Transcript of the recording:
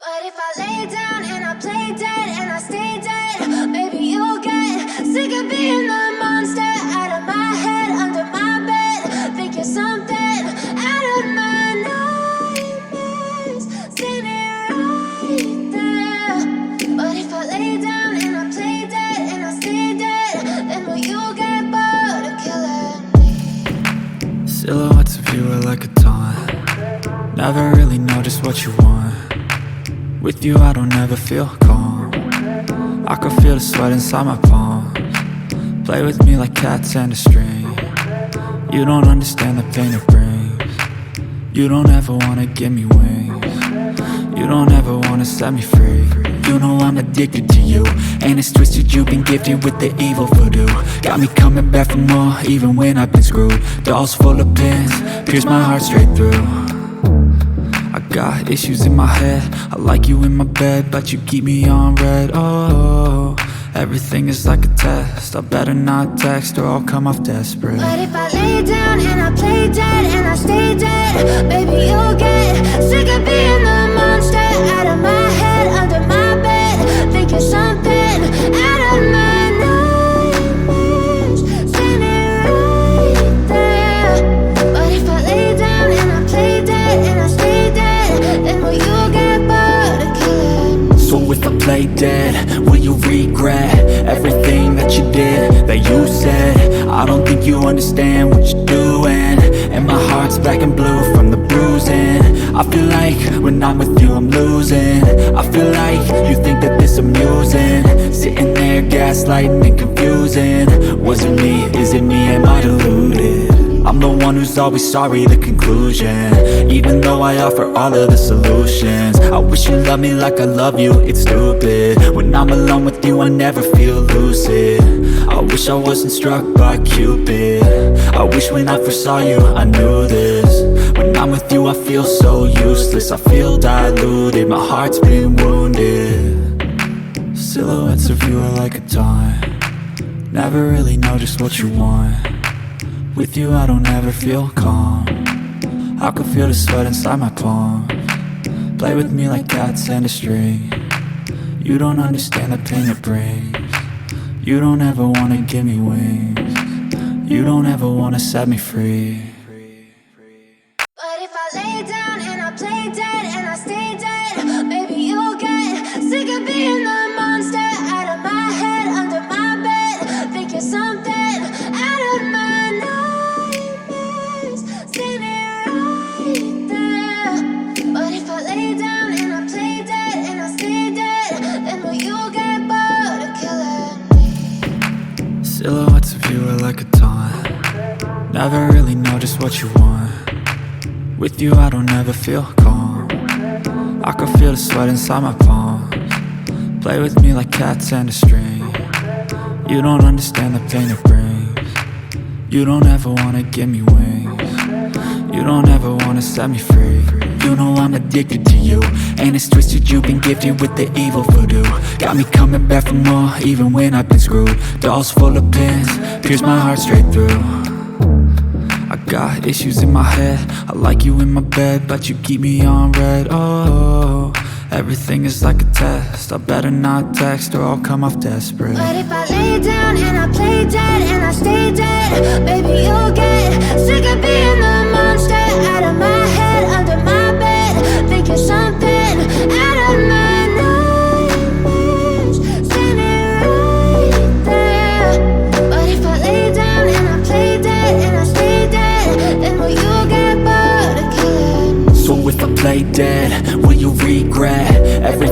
But if I lay down and I play dead and I stay dead, maybe you'll get sick of being the monster out of my head, under my bed. Think you're something out of my nightmares, standing right there. But if I lay down and I play dead and I stay dead, then will you get bored of killing me? Silhouettes of you are like a taunt. Never really know just what you want. With you I don't ever feel calm. I can feel the sweat inside my palms. Play with me like cats and a string. You don't understand the pain it brings. You don't ever wanna give me wings. You don't ever wanna set me free. You know I'm addicted to you, and it's twisted, you've been gifted with the evil voodoo. Got me coming back for more, even when I've been screwed. Dolls full of pins, pierce my heart straight through. I got issues in my head, I like you in my bed, but you keep me on red. Oh, everything is like a test, I better not text or I'll come off desperate. But if I lay down and I play dead and I stay dead, maybe you'll get sick of being the monster out of my head, under my bed. Think you're something out of my nightmares, standing right there. But if I lay down and I play dead and I stay dead, then will you get bored of killing me? So if I play dead, will you regret everything that you did, that you said? I don't think you understand what you're doing, and my heart's black and blue from the bruising. I feel like when I'm with you I'm losing. I feel like you think that this amusing, sitting there gaslighting and confusing. Was it me? Is it me? Am I deluded? I'm the one who's always sorry, the conclusion, even though I offer all of the solutions. I wish you loved me like I love you, it's stupid. When I'm alone with you I never feel lucid. I wish I wasn't struck by Cupid. I wish when I first saw you I knew this. When I'm with you I feel so useless, I feel diluted, my heart's been wounded. Silhouettes of you are like a taunt. Never really know just what you want. With you I don't ever feel calm. I can feel the sweat inside my palms. Play with me like cats and a string. You don't understand the pain it brings. You don't ever wanna give me wings. You don't ever wanna set me free. But if I lay down and I play dead and I stay dead, maybe you'll get sick of being the monster out of my head, under my bed. Think you're something out of my nightmares, standing right there. But if I lay down and I play dead and I stay dead, then will you get bored of killing me? Silhouettes of you are like a taunt. Never really know just what you want. With you I don't ever feel calm. I can feel the sweat inside my palms. Play with me like cats and a string. You don't understand the pain it brings. You don't ever wanna give me wings. You don't ever wanna set me free. You know I'm addicted to you, and it's twisted, you've been gifted with the evil voodoo. Got me coming back for more, even when I've been screwed. Dolls full of pins, pierce my heart straight through. I got issues in my head, I like you in my bed, but you keep me on red. Oh, everything is like a test, I better not text or I'll come off desperate. But if I lay down and I play dead and I stay dead, maybe you'll get sick of being the monster out of my head, under my bed. Think you're something out of my nightmares, standing right there. But if I lay down and I play dead and I stay dead, then will you get bored of killing me? So if I play dead, will you regret everything?